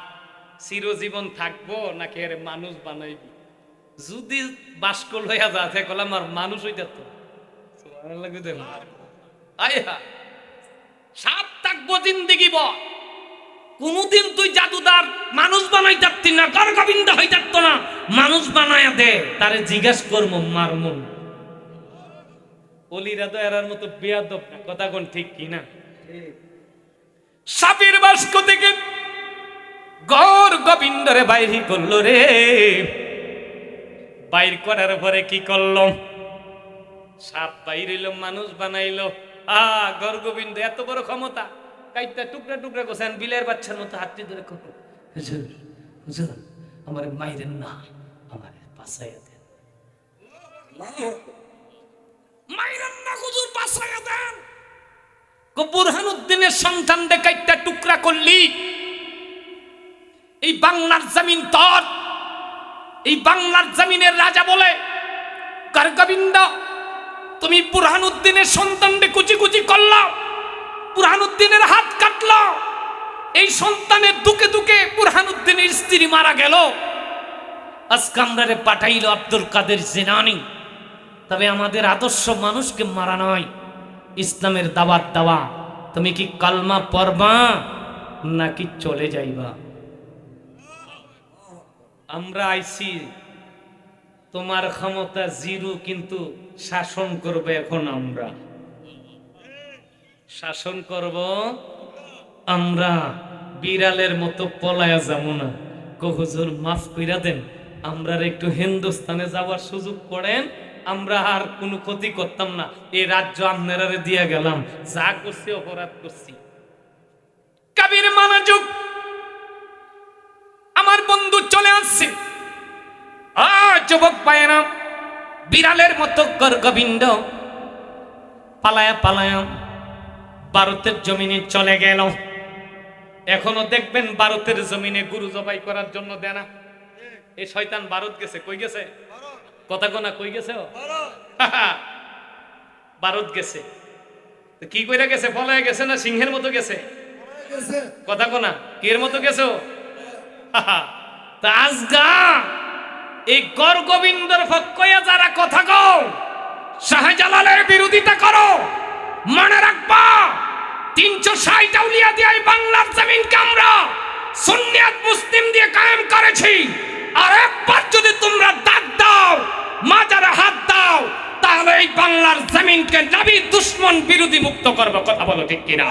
চিরজীবন থাকবো নাকি এর মানুষ বানাইবি? যদি বাস্ক লইয়া যাচ্ছে কলাম আর মানুষ হইতে তো সাপ থাকবো জিন্দিগি বল। কোনদিন তুই জাদুদার মানুষ বানাই যাচ্ছি না, গর্গবিন্দ হয়ে যাচ্ত না, মানুষ বানায়া দে, তারে জিজ্ঞাস করবো মারমুন। অলিরা তো এরার মতো বেয়াদব না, কথা কোন ঠিক কিনা? সাপের বাস্ক থেকে গর্গবিন্দরে বাইরে করলো রে। বাইর করার পরে কি করলো? সাপ বাইরিল, মানুষ বানাইলো। গর্গবিন্দ এত বড় ক্ষমতা, কাইটা টুকরা টুকরা গোছেন বিলের বাচ্চার মতো হাতটি ধরে কখনো, হুজুর হুজুর আমার মাইরেন না, আমার বাঁচাইয়া দেন, মাইরেন না হুজুর, বাঁচাইয়া দেন। বুরহানুদ্দিনের সন্তান দে কাইটা টুকরা করলি। এই বাংলার জমিন তোর, এই বাংলার জমিনের রাজা বলে গর্গবিন্দ, তুমি বুরহানুদ্দিনের সন্তানকে কুচি কুচি করলো, বুরহানুদ্দিনের হাত কাটলো। এই সন্তানের দুকে দুকে বুরহানুদ্দিনের স্ত্রী মারা গেল। আজকে আমরারে পাঠাইল আব্দুল কাদের জিলানী। তবে আমাদের আদর্শ মানুষকে মারা নয়, ইসলামের দাওয়াত দেওয়া। তুমি কি কালমা পড়বা নাকি চলে যাইবা? আমরা আইছি, তোমার ক্ষমতা জিরো, কিন্তু শাসন করবে এখন আমরা, শাসন করব আমরা। বিড়ালের মতো পলায়া যাবো না। হুজুর মাফ কইরা দেন, আমরা একটু হিন্দুস্তানে যাওয়ার সুযোগ করেন, আমরা আর কোনো ক্ষতি করতাম না। এই রাজ্য আপনারা দিয়া গেলাম, যা করছি অপরাধ করছি। কবির মনোযোগ, আমার বন্ধু চলে আসছে। যুবক পায়না, বিড়ালের মতো গর্গবিন্দ পালায়া পালায়া ভারতের জমিনে চলে গেল। এখনো দেখবেন ভারতের জমিনে গরু জবাই করার জন্য দেয় না। এই শয়তান ভারত গেছে, কই গেছে? কথা কোনা কই গেছে? ভারত গেছে। কি কইরা গেছে? পলায়া গেছে না সিংহের মতো গেছে? কথা কোনা কি এর মতো গেছে? তা আজগা এই গর্গবিন্দর পক্ষে যারা কথা কও, শাহজালালের বিরোধিতা করো, মনে রাখবা 360 আউলিয়া দিয়ে বাংলার জমিনকে আমরা সুন্নিয়ত মুসলিম দিয়ে কায়েম করেছি। আর একবার যদি তোমরা দাগ দাও, মাজারে হাত দাও, তাহলে এই বাংলার জমিনকে নবী দুশ্মন বিরোধী মুক্ত করবে। কথা বলো ঠিক কিনা?